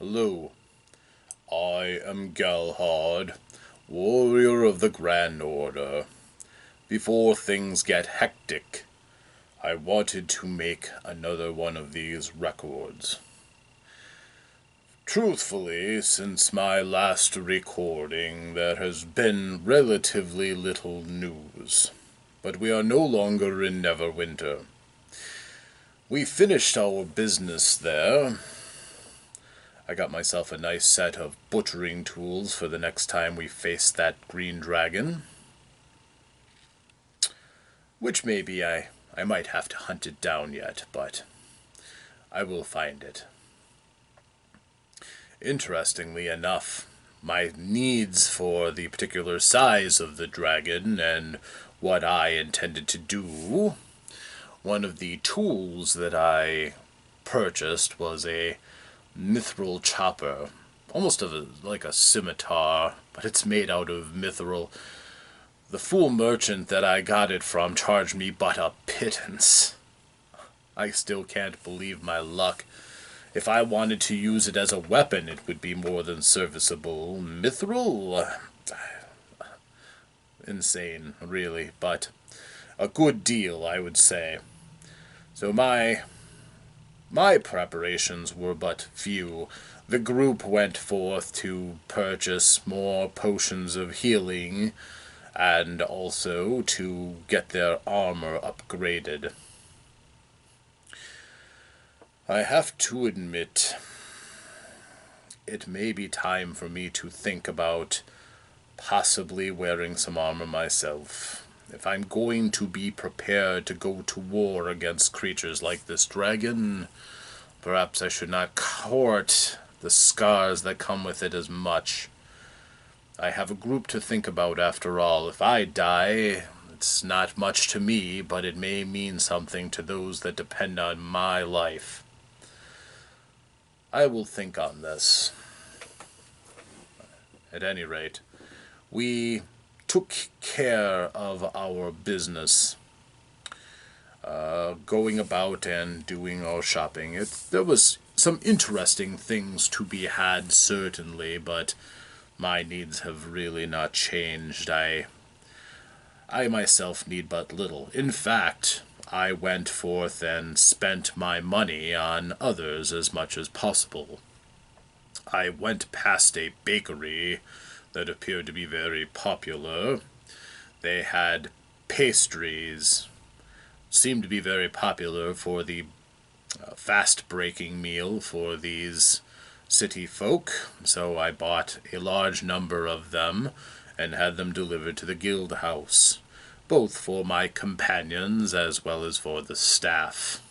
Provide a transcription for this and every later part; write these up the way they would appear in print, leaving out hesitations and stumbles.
Hello, I am Galhard, warrior of the Grand Order. Before things get hectic, I wanted to make another one of these records. Truthfully, since my last recording, there has been relatively little news, but we are no longer in Neverwinter. We finished our business there. I got myself a nice set of butchering tools for the next time we face that green dragon. Which maybe I might have to hunt it down yet, but I will find it. Interestingly enough, my needs for the particular size of the dragon and what I intended to do, one of the tools that I purchased was a mithril chopper, almost like a scimitar, but it's made out of mithril. The fool merchant that I got it from charged me but a pittance. I still can't believe my luck. If I wanted to use it as a weapon, it would be more than serviceable. Mithril? Insane, really, but a good deal, I would say. So my preparations were but few. The group went forth to purchase more potions of healing and also to get their armor upgraded. I have to admit, it may be time for me to think about possibly wearing some armor myself. If I'm going to be prepared to go to war against creatures like this dragon, perhaps I should not court the scars that come with it as much. I have a group to think about after all. If I die, it's not much to me, but it may mean something to those that depend on my life. I will think on this. At any rate, we took care of our business, going about and doing our shopping. There was some interesting things to be had, certainly, but my needs have really not changed. I myself need but little. In fact, I went forth and spent my money on others as much as possible. I went past a bakery that appeared to be very popular. They had pastries, seemed to be very popular for the fast-breaking meal for these city folk, so I bought a large number of them and had them delivered to the guild house, both for my companions as well as for the staff.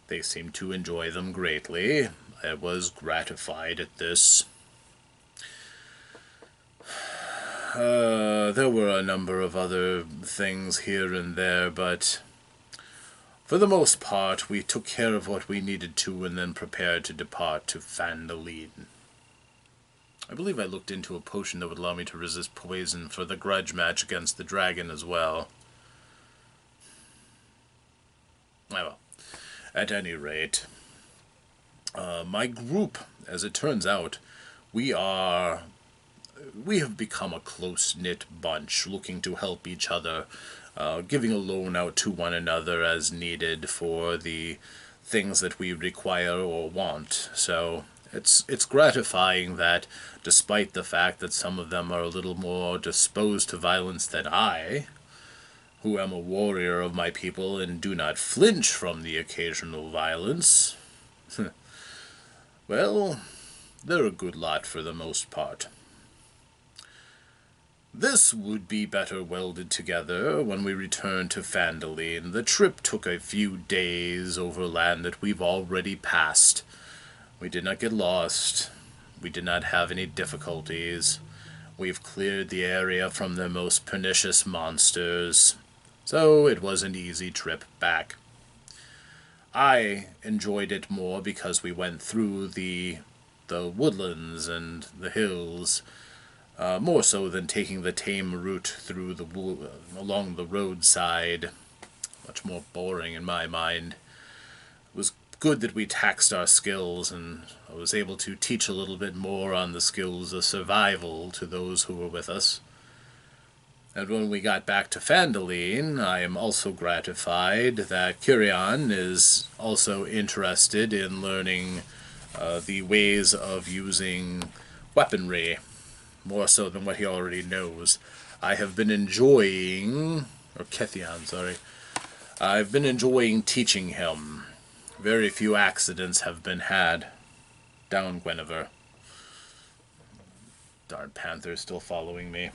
They seemed to enjoy them greatly. I was gratified at this. There were a number of other things here and there, but for the most part, we took care of what we needed to and then prepared to depart to Phandalin. I believe I looked into a potion that would allow me to resist poison for the grudge match against the dragon as well. Well, at any rate, my group, as it turns out, we have become a close-knit bunch, looking to help each other, giving a loan out to one another as needed for the things that we require or want. So it's gratifying that, despite the fact that some of them are a little more disposed to violence than I, who am a warrior of my people and do not flinch from the occasional violence, well, they're a good lot for the most part. This would be better welded together when we return to Phandalin. The trip took a few days over land that we've already passed. We did not get lost. We did not have any difficulties. We've cleared the area from the most pernicious monsters, so it was an easy trip back. I enjoyed it more because we went through the woodlands and the hills, more so than taking the tame route through along the roadside. Much more boring in my mind. It was good that we taxed our skills, and I was able to teach a little bit more on the skills of survival to those who were with us. And when we got back to Phandalin, I am also gratified that Kyrian is also interested in learning the ways of using weaponry, more so than what he already knows. I have been enjoying, or Kethian, sorry, I've been enjoying teaching him. Very few accidents have been had. Down, Guinevere. Darn panther's still following me.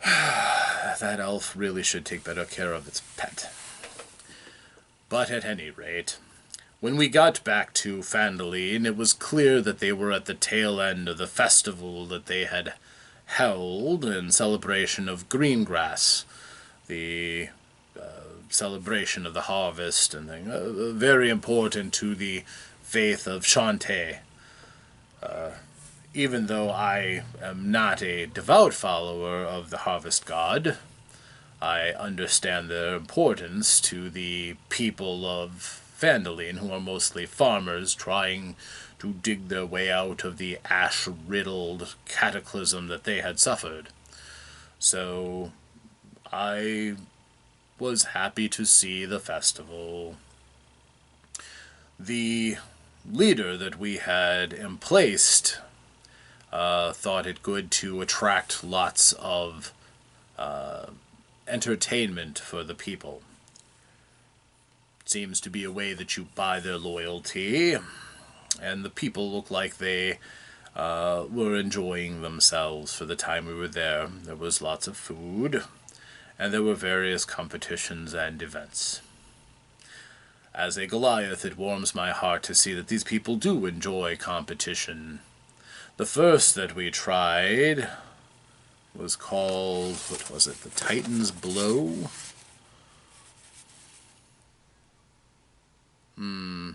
That elf really should take better care of its pet. But at any rate, when we got back to Phandalin, it was clear that they were at the tail end of the festival that they had held in celebration of Greengrass, the celebration of the harvest and thing, very important to the faith of Shantae. Even though I am not a devout follower of the harvest god, I understand their importance to the people of Phandalin, who are mostly farmers trying to dig their way out of the ash-riddled cataclysm that they had suffered. So I was happy to see the festival. The leader that we had emplaced thought it good to attract lots of entertainment for the people. Seems to be a way that you buy their loyalty, and the people look like they were enjoying themselves for the time we were there. There was lots of food, and there were various competitions and events. As a Goliath, it warms my heart to see that these people do enjoy competition. The first that we tried was called, what was it, the Titan's Blow? The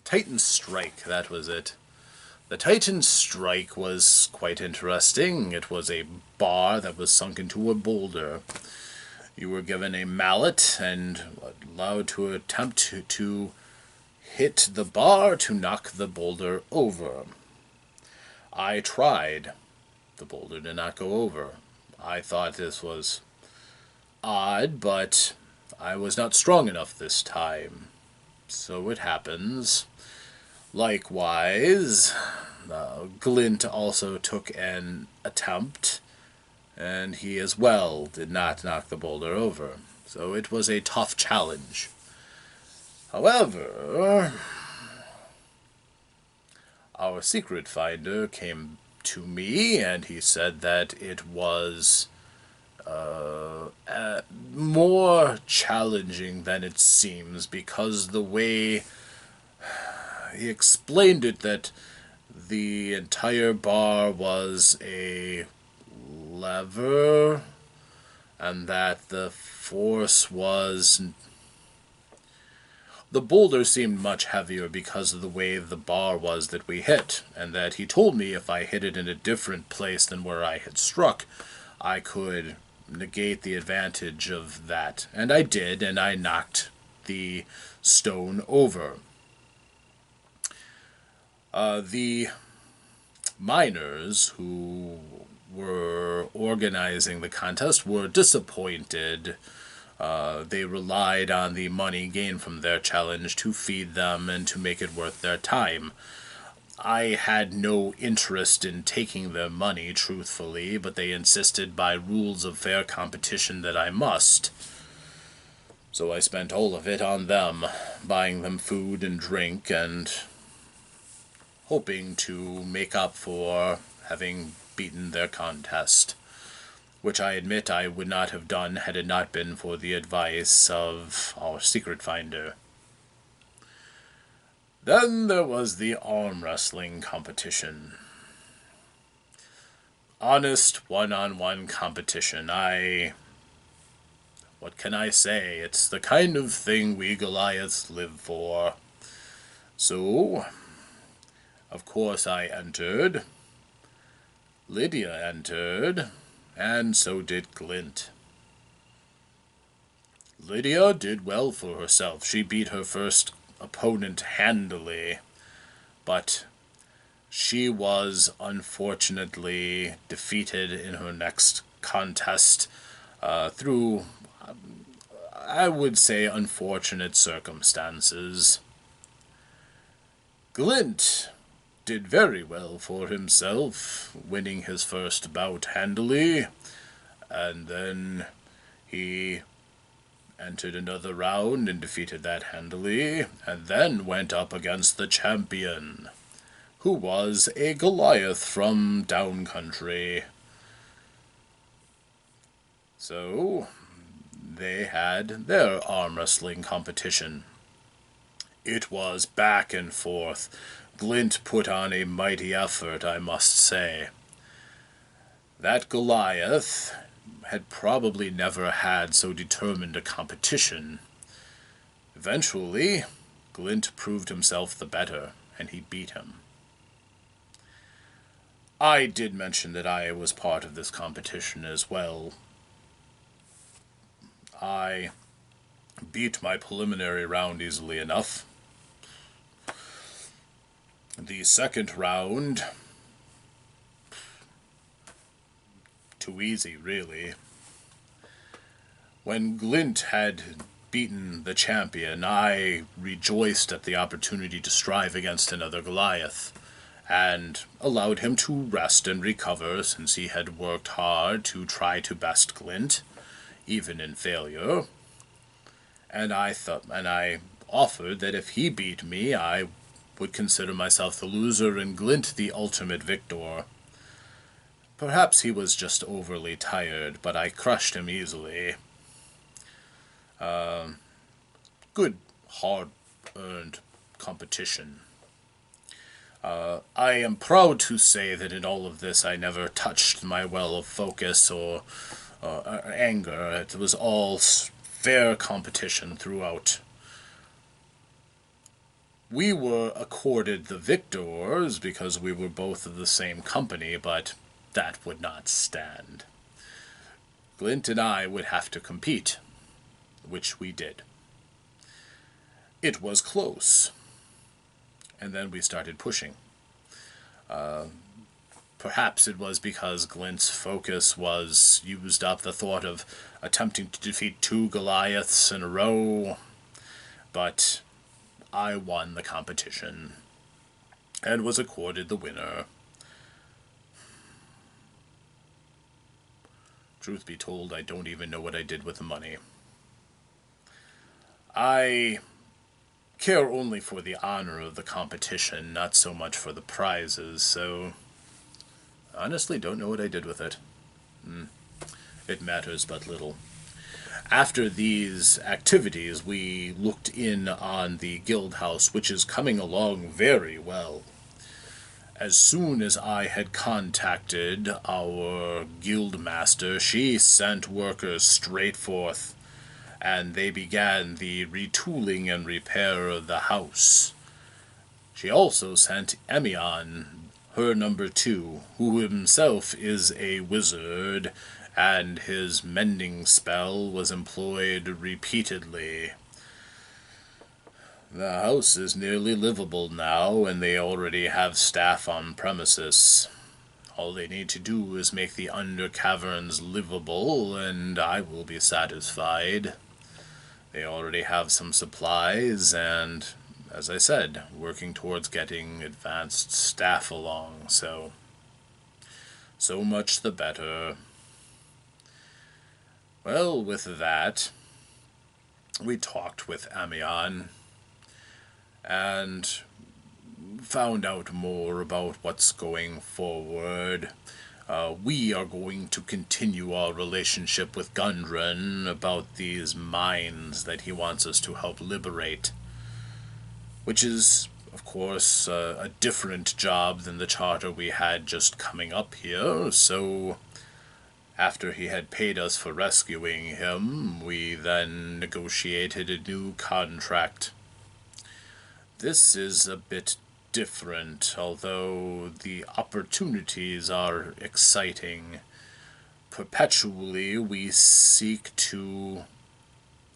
Titan's Strike, that was it. The Titan's Strike was quite interesting. It was a bar that was sunk into a boulder. You were given a mallet and allowed to attempt to hit the bar to knock the boulder over. I tried. The boulder did not go over. I thought this was odd, but I was not strong enough this time. So it happens. Likewise, Glint also took an attempt, and he as well did not knock the boulder over. So it was a tough challenge. However, our secret finder came to me, and he said that it was more challenging than it seems, because the way he explained it, that the entire bar was a lever, and that the force was... The boulder seemed much heavier because of the way the bar was that we hit, and that he told me if I hit it in a different place than where I had struck, I could negate the advantage of that. And I did, and I knocked the stone over. The miners who were organizing the contest were disappointed. They relied on the money gained from their challenge to feed them and to make it worth their time. I had no interest in taking their money, truthfully, but they insisted by rules of fair competition that I must. So I spent all of it on them, buying them food and drink, and hoping to make up for having beaten their contest, which I admit I would not have done had it not been for the advice of our secret finder. Then there was the arm wrestling competition. Honest one-on-one competition. What can I say? It's the kind of thing we Goliaths live for. So, of course I entered. Lydia entered. And so did Glint. Lydia did well for herself. She beat her first opponent handily, but she was unfortunately defeated in her next contest through, I would say, unfortunate circumstances. Glint did very well for himself, winning his first bout handily, and then he entered another round and defeated that handily, and then went up against the champion, who was a Goliath from down country. So they had their arm wrestling competition. It was back and forth. Glint put on a mighty effort, I must say. That Goliath had probably never had so determined a competition. Eventually, Glint proved himself the better, and he beat him. I did mention that I was part of this competition as well. I beat my preliminary round easily enough. The second round, too easy, really. When Glint had beaten the champion, I rejoiced at the opportunity to strive against another Goliath, and allowed him to rest and recover, since he had worked hard to try to best Glint, even in failure. And I offered that if he beat me, I would consider myself the loser and Glint the ultimate victor. Perhaps he was just overly tired, but I crushed him easily. Good, hard-earned competition. I am proud to say that in all of this I never touched my well of focus or anger. It was all fair competition throughout. We were accorded the victors because we were both of the same company, but that would not stand. Glint and I would have to compete, which we did. It was close, and then we started pushing. Perhaps it was because Glint's focus was used up, the thought of attempting to defeat 2 Goliaths in a row, but I won the competition and was accorded the winner. Truth be told, I don't even know what I did with the money. I care only for the honor of the competition, not so much for the prizes, so honestly don't know what I did with it. It matters but little. After these activities, we looked in on the guild house, which is coming along very well. As soon as I had contacted our guild master, she sent workers straight forth, and they began the retooling and repair of the house. She also sent Emion, her number 2, who himself is a wizard, and his mending spell was employed repeatedly. The house is nearly livable now, and they already have staff on premises. All they need to do is make the under caverns livable, and I will be satisfied. They already have some supplies, and, as I said, working towards getting advanced staff along, so much the better. Well, with that, we talked with Amion and found out more about what's going forward. We are going to continue our relationship with Gundren about these mines that he wants us to help liberate, which is, of course, a different job than the charter we had just coming up here, so after he had paid us for rescuing him, we then negotiated a new contract. This is a bit different, although the opportunities are exciting. Perpetually we seek to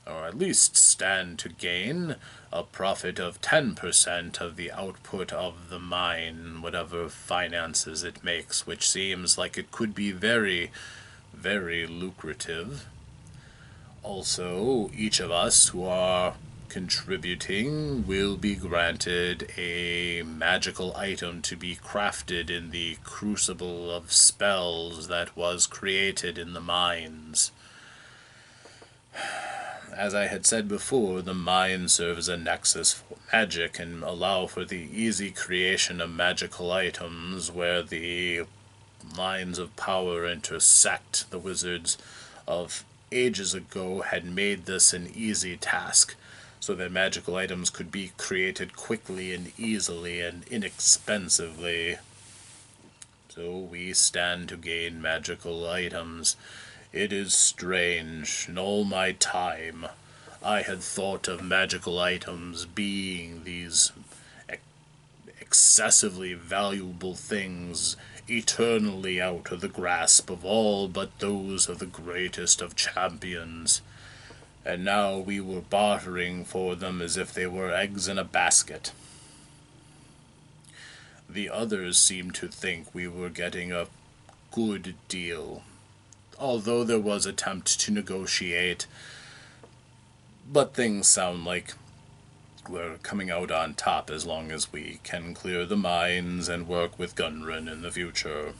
or at least stand to gain a profit of 10% of the output of the mine, whatever finances it makes, which seems like it could be very, very lucrative. Also, each of us who are contributing will be granted a magical item to be crafted in the crucible of spells that was created in the mines. As I had said before, the mines serve as a nexus for magic and allow for the easy creation of magical items where the lines of power intersect. The wizards of ages ago had made this an easy task, so that magical items could be created quickly and easily and inexpensively. So we stand to gain magical items. It is strange. In all my time, I had thought of magical items being these excessively valuable things, eternally out of the grasp of all but those of the greatest of champions. And now we were bartering for them as if they were eggs in a basket. The others seemed to think we were getting a good deal, although there was attempt to negotiate, but things sound like we're coming out on top as long as we can clear the mines and work with Gunrun in the future.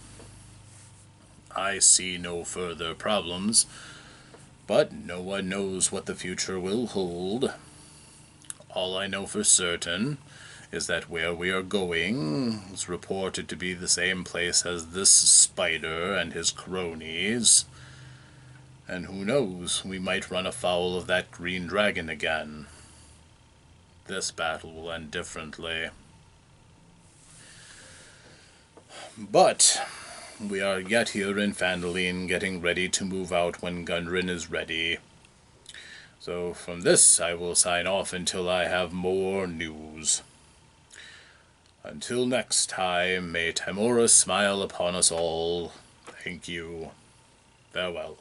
I see no further problems, but no one knows what the future will hold. All I know for certain is that where we are going is reported to be the same place as this spider and his cronies. And who knows, we might run afoul of that green dragon again. This battle will end differently. But we are yet here in Phandalin, getting ready to move out when Gunrun is ready. So from this I will sign off until I have more news. Until next time, may Timora smile upon us all. Thank you. Farewell.